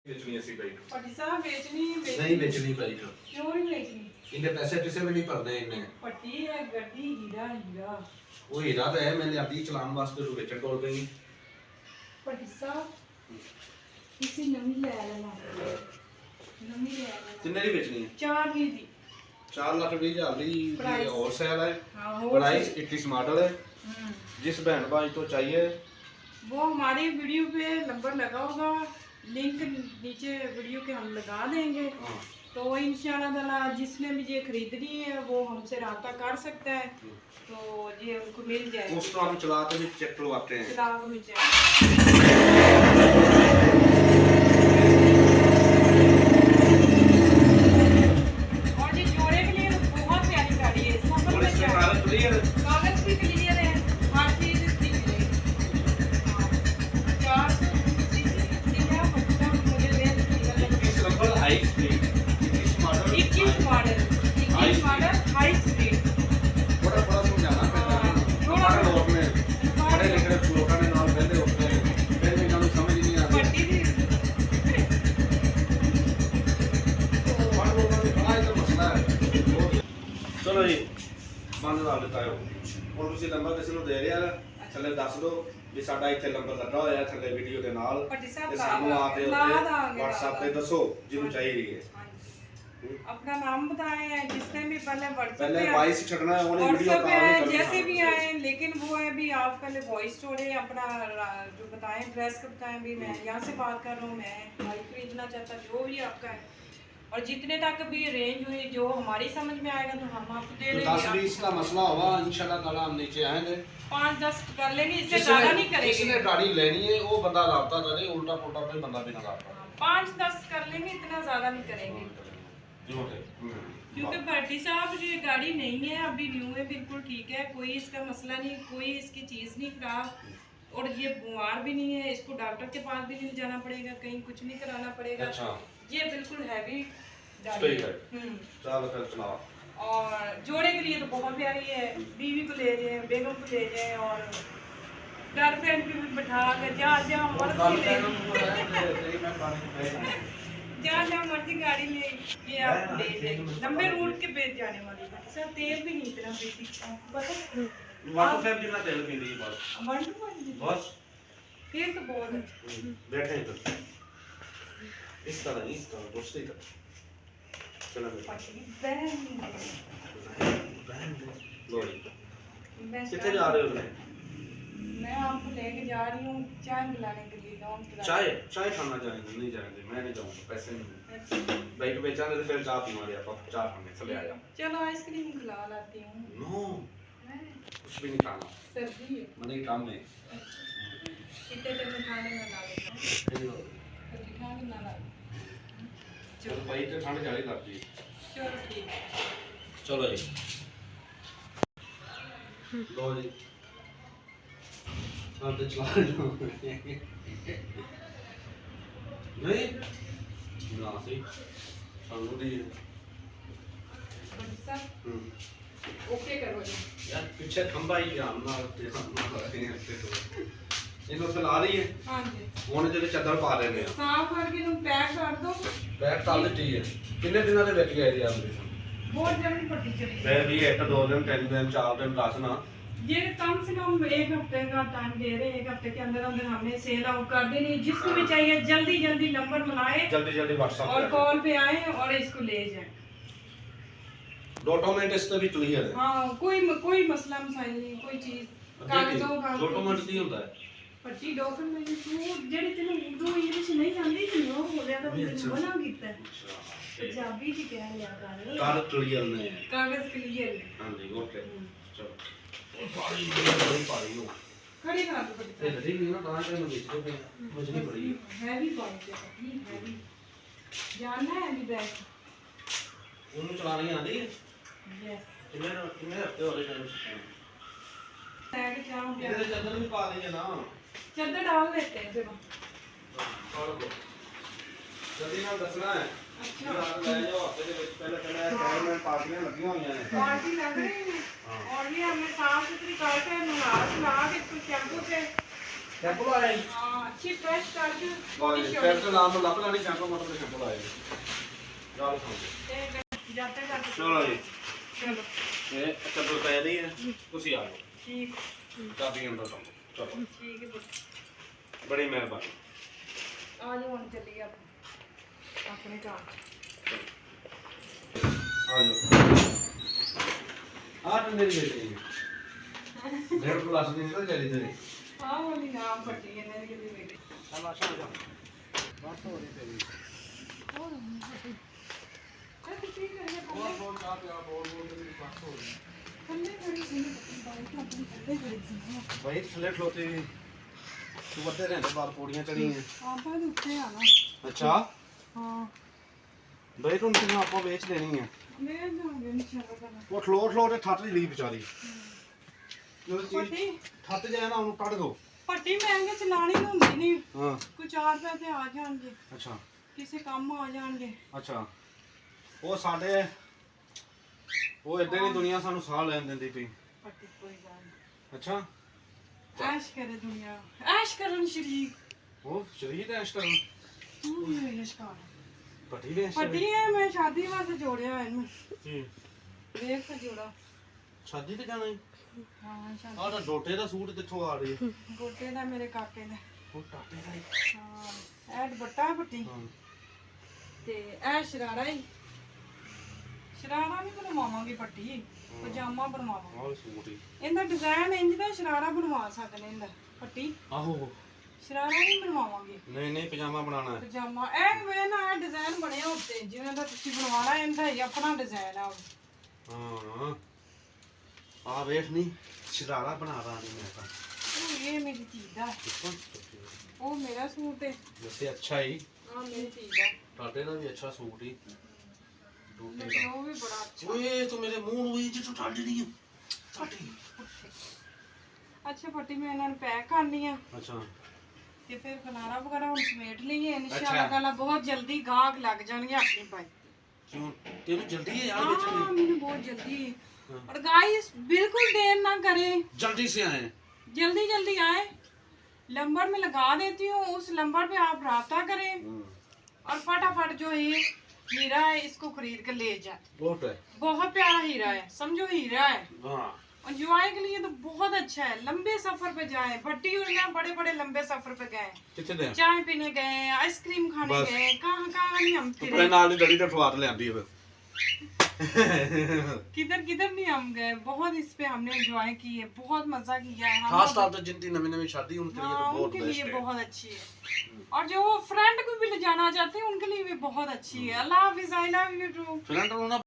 बेचनी ऐसी बाइक पटी साहब बेचनी नहीं बेचनी बाइक क्यों नहीं बेचनी इन्हें पैसे किसे भी नहीं भरने इन्हें पट्टी है गड्डी हीरा हीरा वो हीरा तो है मैंने अभी चलान वास्ते तो बेचन तोड़ देंगी पटी साहब किसी नवी ले लेना नवी ले लेना कितने की बेचनी है 4 ही दी 4,20,000 की Price। और सेल है हाँ हो प्राइस 21 मॉडल है जिस बहन भाई को चाहिए वो हमारी वीडियो पे नंबर लगा होगा लिंक नीचे वीडियो के हम लगा देंगे हाँ। तो इंशाल्लाह ताला जिसने भी ये खरीदनी है वो हमसे रब्ता कर सकता है तो ये उनको मिल जाएगा उस तो हम चलाते भी चेक करवाते हैं चलाओ में और ये जोड़े के लिए बहुत प्यारी गाड़ी है सफर और में इसमें क्या कागज क्लियर है कागज भी क्लियर है हर चीज इसकी क्लियर है चार सीधा बच्चा मुझे ले 21 number high speed 21 model 21 model high speed बड़ा बड़ा समझाना पैदा हमारे लोग में बड़े लिखे लोगों ने नाम पहले होते हैं पहले नाम समझ नहीं आती पट्टी भी हमारे लोगों में बड़ा ही तो मसला है चलो जी मान ਲਾ ਦਿੱਤਾ ਹੋ ਹੁਣ ਤੁਸੀਂ ਨੰਬਰ ਕਿਸੇ ਨੂੰ ਦੇ ਰਿਹਾ ਥੱਲੇ ਦੱਸ ਦਿਓ ਵੀ ਸਾਡਾ ਇੱਥੇ ਨੰਬਰ ਲੱਗਾ ਹੋਇਆ ਥੱਲੇ ਵੀਡੀਓ ਦੇ ਨਾਲ पट्टी ਤੇ साहब ਸਾਨੂੰ ਆ ਕੇ ला ਉੱਤੇ देंगे WhatsApp ਤੇ ਦੱਸੋ ਜਿਹਨੂੰ ਚਾਹੀਦੀ है अपना नाम बताएं जिसने भी पहले पहले WhatsApp वॉइस छटना है उन्हें वीडियो व्हाट्सएप कॉल है करनी जैसे है। भी आए लेकिन वो है भी आप पहले वॉइस छोड़े अपना जो बताएं ड्रेस का बताएं भी मैं यहाँ से बात कर रहा हूँ मैं बाइक खरीदना चाहता जो भी आपका है और जितने तक भी रेंज हुई जो हमारी समझ में आएगा तो हम आपको दे तो 10-20 देंगे का मसला होगा इंशाल्लाह ताला हम नीचे आएंगे 5-10 कर लेंगे इससे ज्यादा नहीं करेंगे जिसने गाड़ी लेनी है वो बंदा राब्ता करे उल्टा पुल्टा कोई बंदा भी ना राब्ता 5-10 कर लेंगे इतना ज्यादा नहीं करेंगे जो है क्योंकि भट्टी साहब जो ये गाड़ी नहीं है अभी न्यू है बिल्कुल ठीक है कोई इसका मसला नहीं कोई इसकी चीज़ नहीं खराब और ये बीमार भी नहीं है इसको डॉक्टर के पास भी नहीं जाना पड़ेगा कहीं कुछ नहीं कराना पड़ेगा अच्छा ये बिल्कुल हैवी सही है चलो फिर चलाओ और जोड़े के लिए तो बहुत प्यारी है बीवी को ले जाए बेगम को ले जाए और गर्लफ्रेंड को भी बैठा कर जहाँ मर्जी ले जहाँ मर्जी गाड़ी ले ये आप ले जाए लंबे रूट के पे जाने वाली है सर तेल भी नहीं इतना पीती पता वाटर फैब जितना तेल पी ली बस वंडरफुल बस तेल तो बहुत है बैठे इधर इस तरह इस तरह दूसरी तरह चलो बहन लोरी कितने जा रहे हो मैं आपको लेके जा रही हूँ चाय मिलाने के लिए चाय चाय खाना जाएंगे नहीं जाएंगे मैं नहीं जाऊंगा पैसे नहीं बाइक बेचा तो फिर चाय पीवांगे आप चाय खाने चले आया चलो आइसक्रीम खिला लाती हूँ नो कुछ भी नहीं खाना सर्दी है मने काम में कितने तक में खाने में ला लेते हैं खाने में ला चलो भाई तो ठंड ज्यादा लगती है चलो ठीक चलो जी लो जी आप तो चला लो नहीं ना सही सानू दी ओके करो जी यार पीछे खंबा ही ध्यान ਨਾਲ ਤੇ ਇਹਨੂੰ ਫੈਲਾ ਰਹੀ ਹੈ हाँ जी ਹੁਣ ਜਿਹੜੇ ਚੱਦਰ ਪਾ ਰਹੇ ਨੇ साफ करके तुम पैक कर दो ਬੈਗ ਤਾਂ ਦਿੱਤੀ ਹੈ ਕਿੰਨੇ ਦਿਨਾਂ ਦੇ ਵਿੱਚ ਗਏ ਜੀ ਆਪਰੇ बहुत जल्दी पट्टी चली ਮੈਂ ਵੀ 1-2 ਦਿਨ 3 ਦਿਨ 4 ਦਿਨ 10 ਨਾ ये कम से कम 1 हफ्ते का टाइम दे रहे हैं 1 हफ्ते के अंदर अंदर हमने सेल आउट कर देनी जिसको भी चाहिए जल्दी जल्दी नंबर बनाए जल्दी जल्दी व्हाट्सएप और कॉल पे आए और इसको ले जाए डॉक्यूमेंट इस पे भी क्लियर है हाँ कोई मसला मसाइल नहीं कोई चीज कागजों का डॉक्यूमेंट नहीं होता है पट्टी डॉक्यूमेंट तू जेडी तेन उर्दू इंग्लिश नहीं जानती थी वो बोलिया तो तेन मना कीता है पंजाबी च कह लिया कर कार क्लियर नहीं है कागज क्लियर है हां जी ओके चलो बड़ी पारी हो खड़ी कर दो पट्टी ये ठीक नहीं ना कहां पे मैं बेचते पे मजनी पड़ी हैवी बाइक है पट्टी हैवी जानना है अभी बैग ਉਹਨੂੰ ਚਲਾਣੀ ਆਂਦੀ ਹੈ यस ਕਿੰਨੇ ਹਫਤੇ ਹੋ ਗਏ ਤੈਨੂੰ बैग जाऊं क्या ਇਹਦੇ ਚੱਦਰ ਵੀ ਪਾ ਲਈਏ ਨਾ चादर डाल देते हैं फिर ਛੋੜ ਦੋ ਜਲਦੀ ਨਾਲ ਦੱਸਣਾ ਹੈ अच्छा ਲੈ ਜਾਓ ਹਫਤੇ ਦੇ ਵਿੱਚ ਪਹਿਲੇ ਗਵਰਨਮੈਂਟ ਪਾਰਟੀਆਂ ਲੱਗੀਆਂ ਹੋਈਆਂ ਨੇ पार्टी लग रही है और ये हमें साफ सुथरी करके नहा के इसको शैम्पू से ਸ਼ੈਂਪੂ ਲਾਇਆ ਜੀ हाँ अच्छी फ्रेश करके ਫਿਰ ਤੇ ਨਾਮ ਲੱਭ ਲੈਣੀ ਸ਼ੈਂਪੂ ਮੋਟਰ ਦੇ ਸ਼ੈਂਪੂ ਲਾਇਆ ਜੀ ਗੱਲ ਸੁਣੋ जाते जाते ਚਲੋ ਜੀ चलो ਇਹ ਚੱਦਰ ਪੈ ਰਹੀ ਹੈ ਤੁਸੀਂ ਆ ਜਾਓ ठीक ਚਾਬੀ ਅੰਦਰ ਤੋਂ ਚਲੋ ठीक है पुत्र ਬੜੀ ਮਿਹਰਬਾਨੀ आ जाओ हम चलिए आप अपने काम ਆ ਜਾਓ ਆ ਤਾਂ ਮੇਰੀ ਬੇਟੀ ਹੈ ਡੇਢ ਕਲਾਸ ਦੀ ਨਿਕਲ ਜਾਈ ਤੇਰੀ हाँ वो नहीं नाम पट्टी है मेरे के लिए बेटे ਤਮਾਸ਼ਾ ਹੋ ਜਾ ਬਸ ਹੋ ਰਹੀ ਤੇਰੀ चल ठीक है ਬਹੁਤ ਬਹੁਤ ਚਾਹ ਪਿਆ ਬਹੁਤ ਬਹੁਤ ਤੇਰੀ ਬਸ ਹੋ ਰਹੀ ठंडे खड़ी थी बाइक अपनी ठंडे खड़ी थी ਭਾਈ ਥੱਲੇ ਖਲੋਤੇ ਤੂੰ ਵੱਡੇ ਰਹਿੰਦੇ ਬਾਹਰ ਪੌੜੀਆਂ ਚੜੀਆਂ आप बाद उठे आना ਅੱਛਾ हाँ ਬਈ ਤੂੰ ਤੈਨੂੰ ਆਪਾਂ ਵੇਚ ਦੇਣੀ ਹੈ ले जाऊंगे इंशाल्लाह ताला ਉਹ ਖਲੋ ਤੇ ਠੱਟ ਲਈ ਵਿਚਾਰੀ ਜਦੋਂ ਚੀਜ਼ पट्टी ਠੱਟ ਜਾਏ ਨਾ ਉਹਨੂੰ ਕੱਢ ਦੋ पट्टी महंगे चलानी होंगी नहीं ਹਾਂ कुछ 4 पैसे आ जाएंगे ਅੱਛਾ किसी काम में आ जाएंगे ਅੱਛਾ ਉਹ ਸਾਡੇ ਉਹ ਇਦਾਂ ਦੀ ਦੁਨੀਆ ਸਾਨੂੰ ਸਾਹ ਲੈਣ ਦਿੰਦੀ ਪਈ पट्टी कोई गल नहीं ਅੱਛਾ ऐश करे दुनिया ऐश करन शरीक ਉਹ ਸ਼ਰੀਰ ਐਸ਼ ਕਰਨ तू भी ऐश कर ਪੱਟੀ ਦੇ पट्टी है मैं शादी वास्ते जोड़या है इनमें ਜੀ देख का जोड़ा ਸ਼ਾਦੀ ਤੇ ਜਾਣਾ ਹੈ हाँ शादी ਆਹ ਤਾਂ ਡੋਟੇ ਦਾ ਸੂਟ ਕਿੱਥੋਂ ਆ ਰਹੀ ਹੈ गोटे दा मेरे काके दा ਉਹ ਟਾਟੇ ਦਾ ਹੀ। हाँ ऐ दुपट्टा है पट्टी ਹਾਂ ते ऐ शरारा ही शरारा भी बनवावांगी पट्टी पजामा बनवावांगी ਆਹ ਸੂਟ ਹੀ ਇਹਦਾ ਡਿਜ਼ਾਈਨ ਇੰਜ ਦਾ ਸ਼ਰਾਰਾ ਬਣਵਾ ਸਕਦੇ ਇਹਦਾ ਪੱਟੀ ਆਹੋ ਸ਼ਰਾਰਾ ਨਹੀਂ ਬਣਵਾਵਾਂਗੇ ਨਹੀਂ ਨਹੀਂ ਪਜਾਮਾ ਬਣਾਉਣਾ ਹੈ ਪਜਾਮਾ ਇਹ ਵੇ ਨਾ ਇਹ ਡਿਜ਼ਾਈਨ ਬਣਿਆ ਉੱਤੇ ਜਿਵੇਂ ਦਾ ਤੁਸੀਂ ਬਣਵਾਣਾ ਇਹਦਾ ਹੀ ਆਪਣਾ ਡਿਜ਼ਾਈਨ ਆ ਹਾਂ ਆ ਵੇਖ ਨਹੀਂ ਸ਼ਰਾਰਾ ਬਣਾ ਰਹਾ ਨਹੀਂ ਮੈਂ ਤਾਂ ਉਹ ਇਹ ਮੇਰੀ ਧੀ ਦਾ ਉਹ ਮੇਰਾ ਸੂਟ ਹੈ ਵੈਸੇ ਅੱਛਾ ਹੀ ਆ ਮੇਰੀ ਧੀ ਦਾ ਟਾਟੇ ਦਾ ਵੀ ਅੱਛਾ ਸੂਟ ਹੀ ਡੋਟੇ ਲੇਕਿਨ ਦਾ ਉਹ ਵੀ ਬੜਾ ਅੱਛਾ ਓਏ ਤੂੰ ਮੇਰੇ ਮੂੰਹ ਨੂੰ ਇੰਜ ਤੋਂ ਟਾਟ ਰਹੀ ਹੈ ਟਾਟੀ ਅੱਛਾ ਪੱਟੀ ਮੈਂ ਇਹਨਾਂ ਨੂੰ ਪੈਕ ਕਰਨੀ ਆ ਅੱਛਾ ਤੇ ਫਿਰ ਖਲਾਰਾ ਵਗੈਰਾ ਹੁਣ ਸਮੇਟ ਲਈਏ ਅੱਛਾ। ਇਨਸ਼ਾਅੱਲਾ ਤਾਲਾ ਬਹੁਤ ਜਲਦੀ ਗਾਹਕ ਲੱਗ ਜਾਣਗੇ ਆਪਣੀ ਪਾਈ ਕਿਉਂ ਤੈਨੂੰ ਜਲਦੀ ਹੈ यार हाँ बेचने मैंने बहुत जल्दी है। हाँ। और गाइस बिल्कुल देर ना करें जल्दी से आए जल्दी जल्दी आए नंबर में लगा देती हूँ उस नंबर पे आप राब्ता करें और फटाफट जो ये हीरा है इसको खरीद कर ले जाए बहुत है बहुत प्यारा हीरा है समझो हीरा है हाँ और जुआई के लिए तो बहुत अच्छा है लंबे सफर पे जाए भट्टी और यहाँ बड़े बड़े लंबे सफर पे गए कितने दे चाय पीने गए आइसक्रीम खाने बस। गए कहाँ कहाँ नहीं हम अपने फिरे नाल दी गली ते ठवार ले आंदी है किधर किधर नहीं हम गए बहुत इस पे हमने एंजॉय की है बहुत मजा किया है हम खास तौर पे जिनकी नवी नवी शादी उनके लिए तो हाँ, बहुत उनके लिए बेस्ट है बहुत अच्छी है और जो फ्रेंड को भी ले जाना चाहते हैं उनके लिए भी बहुत अच्छी है अल्लाह हाफिज I love you too friend ना